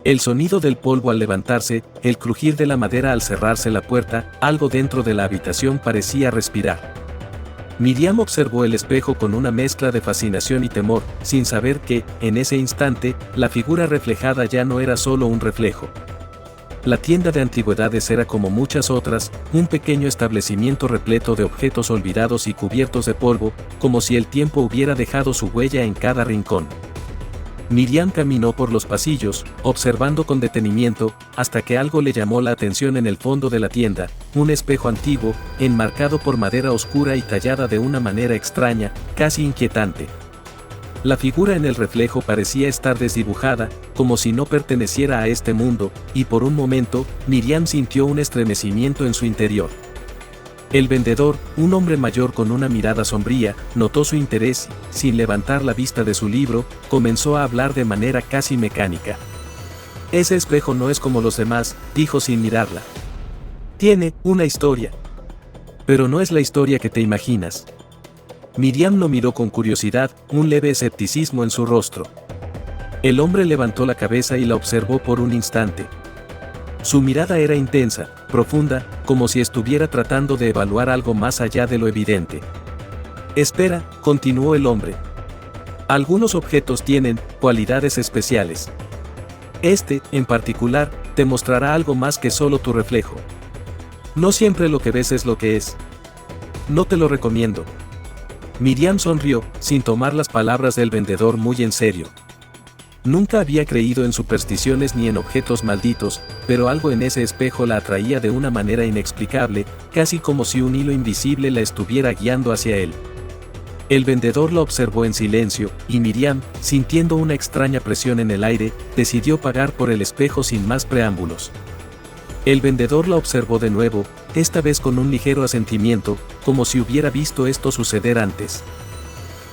El sonido del polvo al levantarse, el crujir de la madera al cerrarse la puerta, algo dentro de la habitación parecía respirar. Miriam observó el espejo con una mezcla de fascinación y temor, sin saber que, en ese instante, la figura reflejada ya no era solo un reflejo. La tienda de antigüedades era como muchas otras, un pequeño establecimiento repleto de objetos olvidados y cubiertos de polvo, como si el tiempo hubiera dejado su huella en cada rincón. Miriam caminó por los pasillos, observando con detenimiento, hasta que algo le llamó la atención en el fondo de la tienda, un espejo antiguo, enmarcado por madera oscura y tallada de una manera extraña, casi inquietante. La figura en el reflejo parecía estar desdibujada, como si no perteneciera a este mundo, y por un momento, Miriam sintió un estremecimiento en su interior. El vendedor, un hombre mayor con una mirada sombría, notó su interés y, sin levantar la vista de su libro, comenzó a hablar de manera casi mecánica. «Ese espejo no es como los demás», dijo sin mirarla. «Tiene una historia. Pero no es la historia que te imaginas». Miriam lo miró con curiosidad, un leve escepticismo en su rostro. El hombre levantó la cabeza y la observó por un instante. Su mirada era intensa, profunda, como si estuviera tratando de evaluar algo más allá de lo evidente. «Espera», continuó el hombre. «Algunos objetos tienen cualidades especiales. Este, en particular, te mostrará algo más que solo tu reflejo. No siempre lo que ves es lo que es. No te lo recomiendo». Miriam sonrió, sin tomar las palabras del vendedor muy en serio. Nunca había creído en supersticiones ni en objetos malditos, pero algo en ese espejo la atraía de una manera inexplicable, casi como si un hilo invisible la estuviera guiando hacia él. El vendedor la observó en silencio, y Miriam, sintiendo una extraña presión en el aire, decidió pagar por el espejo sin más preámbulos. El vendedor la observó de nuevo, esta vez con un ligero asentimiento, como si hubiera visto esto suceder antes.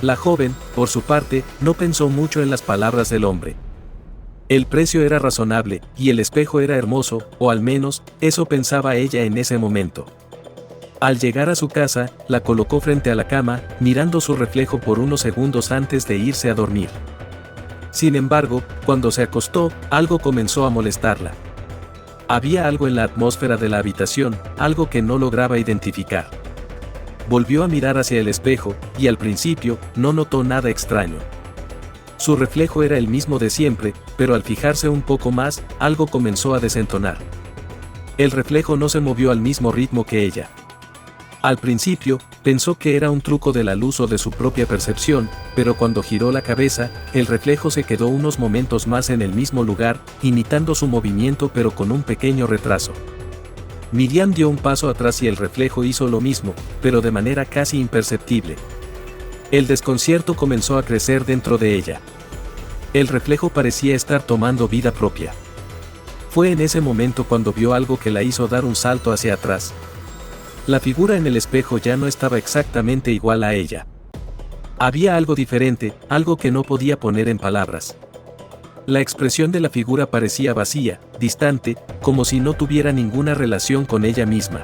La joven, por su parte, no pensó mucho en las palabras del hombre. El precio era razonable, y el espejo era hermoso, o al menos, eso pensaba ella en ese momento. Al llegar a su casa, la colocó frente a la cama, mirando su reflejo por unos segundos antes de irse a dormir. Sin embargo, cuando se acostó, algo comenzó a molestarla. Había algo en la atmósfera de la habitación, algo que no lograba identificar. Volvió a mirar hacia el espejo, y al principio, no notó nada extraño. Su reflejo era el mismo de siempre, pero al fijarse un poco más, algo comenzó a desentonar. El reflejo no se movió al mismo ritmo que ella. Al principio, pensó que era un truco de la luz o de su propia percepción, pero cuando giró la cabeza, el reflejo se quedó unos momentos más en el mismo lugar, imitando su movimiento pero con un pequeño retraso. Miriam dio un paso atrás y el reflejo hizo lo mismo, pero de manera casi imperceptible. El desconcierto comenzó a crecer dentro de ella. El reflejo parecía estar tomando vida propia. Fue en ese momento cuando vio algo que la hizo dar un salto hacia atrás. La figura en el espejo ya no estaba exactamente igual a ella. Había algo diferente, algo que no podía poner en palabras. La expresión de la figura parecía vacía, distante, como si no tuviera ninguna relación con ella misma.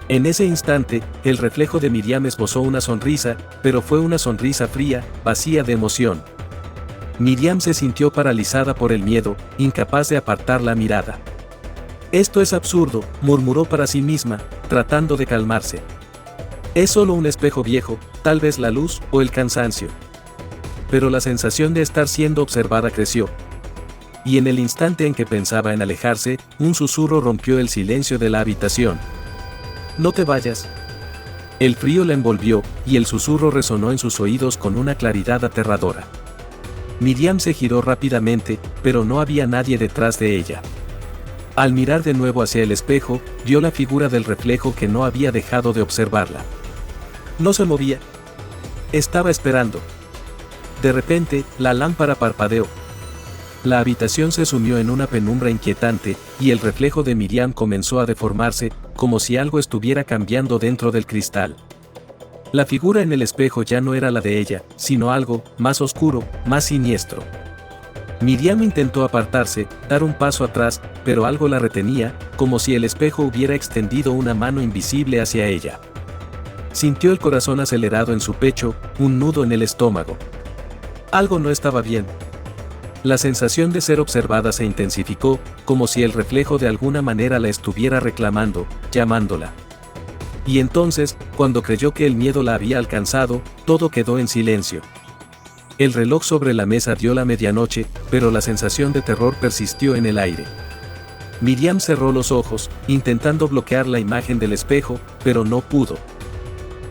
En ese instante, el reflejo de Miriam esbozó una sonrisa, pero fue una sonrisa fría, vacía de emoción. Miriam se sintió paralizada por el miedo, incapaz de apartar la mirada. «Esto es absurdo», murmuró para sí misma, tratando de calmarse. «Es solo un espejo viejo, tal vez la luz o el cansancio». Pero la sensación de estar siendo observada creció. Y en el instante en que pensaba en alejarse, un susurro rompió el silencio de la habitación. «No te vayas». El frío la envolvió, y el susurro resonó en sus oídos con una claridad aterradora. Miriam se giró rápidamente, pero no había nadie detrás de ella. Al mirar de nuevo hacia el espejo, vio la figura del reflejo que no había dejado de observarla. No se movía. Estaba esperando. De repente, la lámpara parpadeó. La habitación se sumió en una penumbra inquietante, y el reflejo de Miriam comenzó a deformarse, como si algo estuviera cambiando dentro del cristal. La figura en el espejo ya no era la de ella, sino algo más oscuro, más siniestro. Miriam intentó apartarse, dar un paso atrás, pero algo la retenía, como si el espejo hubiera extendido una mano invisible hacia ella. Sintió el corazón acelerado en su pecho, un nudo en el estómago. Algo no estaba bien. La sensación de ser observada se intensificó, como si el reflejo de alguna manera la estuviera reclamando, llamándola. Y entonces, cuando creyó que el miedo la había alcanzado, todo quedó en silencio. El reloj sobre la mesa dio la medianoche, pero la sensación de terror persistió en el aire. Miriam cerró los ojos, intentando bloquear la imagen del espejo, pero no pudo.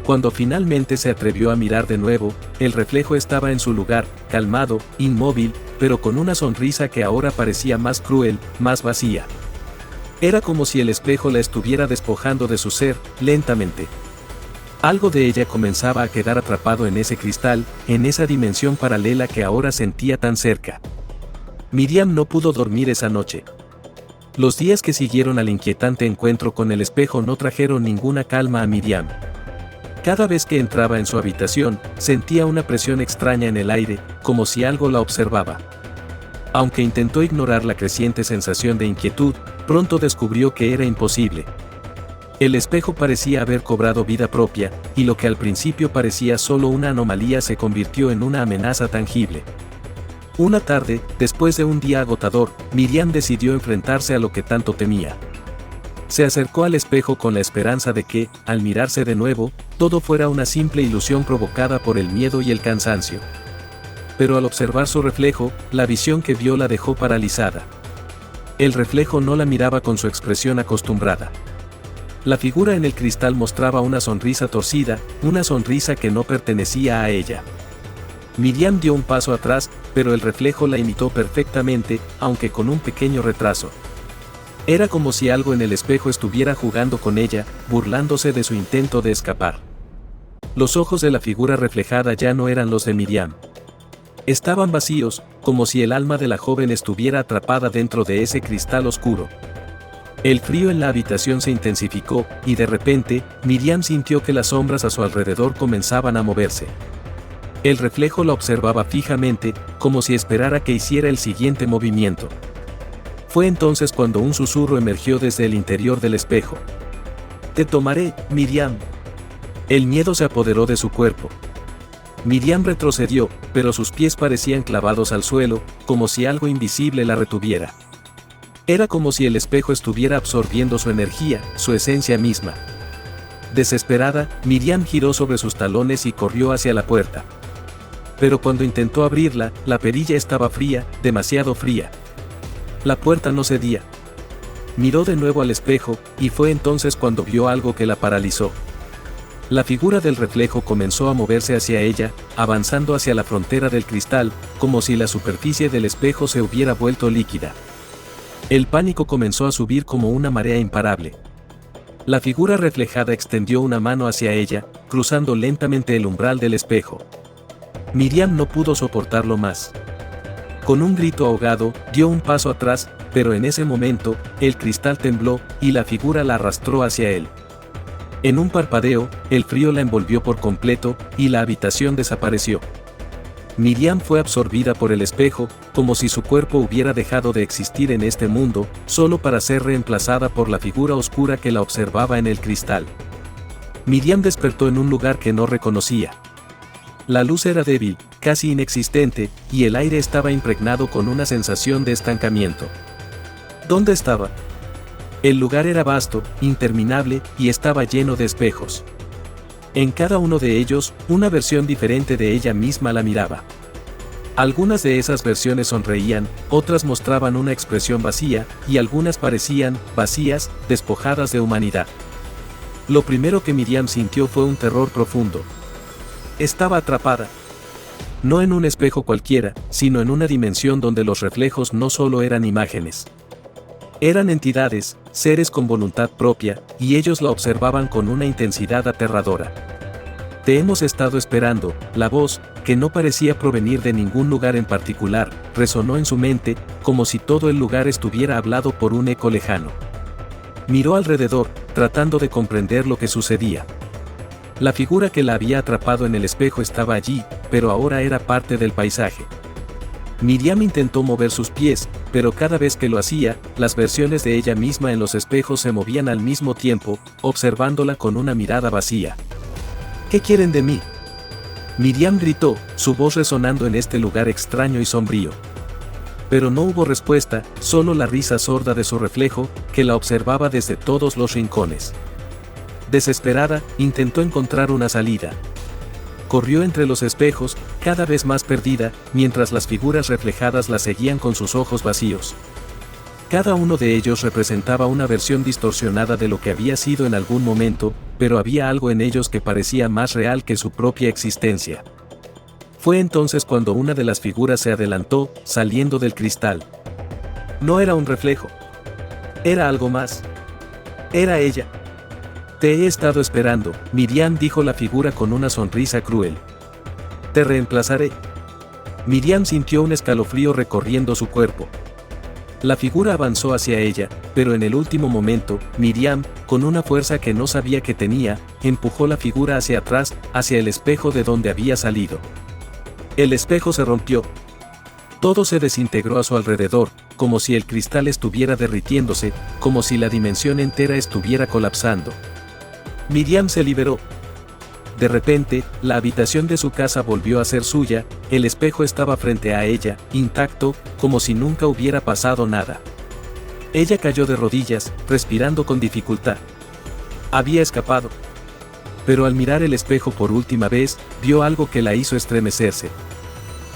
Cuando finalmente se atrevió a mirar de nuevo, el reflejo estaba en su lugar, calmado, inmóvil, pero con una sonrisa que ahora parecía más cruel, más vacía. Era como si el espejo la estuviera despojando de su ser, lentamente. Algo de ella comenzaba a quedar atrapado en ese cristal, en esa dimensión paralela que ahora sentía tan cerca. Miriam no pudo dormir esa noche. Los días que siguieron al inquietante encuentro con el espejo no trajeron ninguna calma a Miriam. Cada vez que entraba en su habitación, sentía una presión extraña en el aire, como si algo la observaba. Aunque intentó ignorar la creciente sensación de inquietud, pronto descubrió que era imposible. El espejo parecía haber cobrado vida propia, y lo que al principio parecía solo una anomalía se convirtió en una amenaza tangible. Una tarde, después de un día agotador, Miriam decidió enfrentarse a lo que tanto temía. Se acercó al espejo con la esperanza de que, al mirarse de nuevo, todo fuera una simple ilusión provocada por el miedo y el cansancio. Pero al observar su reflejo, la visión que vio la dejó paralizada. El reflejo no la miraba con su expresión acostumbrada. La figura en el cristal mostraba una sonrisa torcida, una sonrisa que no pertenecía a ella. Miriam dio un paso atrás, pero el reflejo la imitó perfectamente, aunque con un pequeño retraso. Era como si algo en el espejo estuviera jugando con ella, burlándose de su intento de escapar. Los ojos de la figura reflejada ya no eran los de Miriam. Estaban vacíos, como si el alma de la joven estuviera atrapada dentro de ese cristal oscuro. El frío en la habitación se intensificó, y de repente, Miriam sintió que las sombras a su alrededor comenzaban a moverse. El reflejo la observaba fijamente, como si esperara que hiciera el siguiente movimiento. Fue entonces cuando un susurro emergió desde el interior del espejo. «Te tomaré, Miriam». El miedo se apoderó de su cuerpo. Miriam retrocedió, pero sus pies parecían clavados al suelo, como si algo invisible la retuviera. Era como si el espejo estuviera absorbiendo su energía, su esencia misma. Desesperada, Miriam giró sobre sus talones y corrió hacia la puerta. Pero cuando intentó abrirla, la perilla estaba fría, demasiado fría. La puerta no cedía. Miró de nuevo al espejo, y fue entonces cuando vio algo que la paralizó. La figura del reflejo comenzó a moverse hacia ella, avanzando hacia la frontera del cristal, como si la superficie del espejo se hubiera vuelto líquida. El pánico comenzó a subir como una marea imparable. La figura reflejada extendió una mano hacia ella, cruzando lentamente el umbral del espejo. Miriam no pudo soportarlo más. Con un grito ahogado, dio un paso atrás, pero en ese momento, el cristal tembló, y la figura la arrastró hacia él. En un parpadeo, el frío la envolvió por completo, y la habitación desapareció. Miriam fue absorbida por el espejo, como si su cuerpo hubiera dejado de existir en este mundo, solo para ser reemplazada por la figura oscura que la observaba en el cristal. Miriam despertó en un lugar que no reconocía. La luz era débil, casi inexistente, y el aire estaba impregnado con una sensación de estancamiento. ¿Dónde estaba? El lugar era vasto, interminable, y estaba lleno de espejos. En cada uno de ellos, una versión diferente de ella misma la miraba. Algunas de esas versiones sonreían, otras mostraban una expresión vacía, y algunas parecían, vacías, despojadas de humanidad. Lo primero que Miriam sintió fue un terror profundo. Estaba atrapada. No en un espejo cualquiera, sino en una dimensión donde los reflejos no solo eran imágenes. Eran entidades, seres con voluntad propia, y ellos la observaban con una intensidad aterradora. «Te hemos estado esperando», la voz, que no parecía provenir de ningún lugar en particular, resonó en su mente, como si todo el lugar estuviera hablado por un eco lejano. Miró alrededor, tratando de comprender lo que sucedía. La figura que la había atrapado en el espejo estaba allí, pero ahora era parte del paisaje. Miriam intentó mover sus pies, pero cada vez que lo hacía, las versiones de ella misma en los espejos se movían al mismo tiempo, observándola con una mirada vacía. «¿Qué quieren de mí?», Miriam gritó, su voz resonando en este lugar extraño y sombrío. Pero no hubo respuesta, solo la risa sorda de su reflejo, que la observaba desde todos los rincones. Desesperada, intentó encontrar una salida. Corrió entre los espejos, cada vez más perdida, mientras las figuras reflejadas la seguían con sus ojos vacíos. Cada uno de ellos representaba una versión distorsionada de lo que había sido en algún momento, pero había algo en ellos que parecía más real que su propia existencia. Fue entonces cuando una de las figuras se adelantó, saliendo del cristal. No era un reflejo. Era algo más. Era ella. Te he estado esperando, Miriam, dijo la figura con una sonrisa cruel. Te reemplazaré. Miriam sintió un escalofrío recorriendo su cuerpo. La figura avanzó hacia ella, pero en el último momento, Miriam, con una fuerza que no sabía que tenía, empujó la figura hacia atrás, hacia el espejo de donde había salido. El espejo se rompió. Todo se desintegró a su alrededor, como si el cristal estuviera derritiéndose, como si la dimensión entera estuviera colapsando. Miriam se liberó. De repente, la habitación de su casa volvió a ser suya, el espejo estaba frente a ella, intacto, como si nunca hubiera pasado nada. Ella cayó de rodillas, respirando con dificultad. Había escapado. Pero al mirar el espejo por última vez, vio algo que la hizo estremecerse.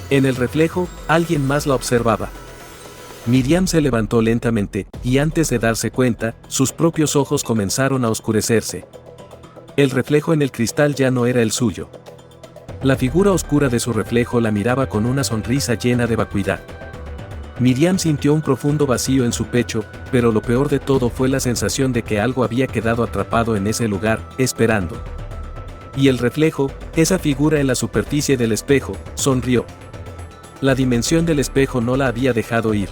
En el reflejo, alguien más la observaba. Miriam se levantó lentamente, y antes de darse cuenta, sus propios ojos comenzaron a oscurecerse. El reflejo en el cristal ya no era el suyo. La figura oscura de su reflejo la miraba con una sonrisa llena de vacuidad. Miriam sintió un profundo vacío en su pecho, pero lo peor de todo fue la sensación de que algo había quedado atrapado en ese lugar, esperando. Y el reflejo, esa figura en la superficie del espejo, sonrió. La dimensión del espejo no la había dejado ir.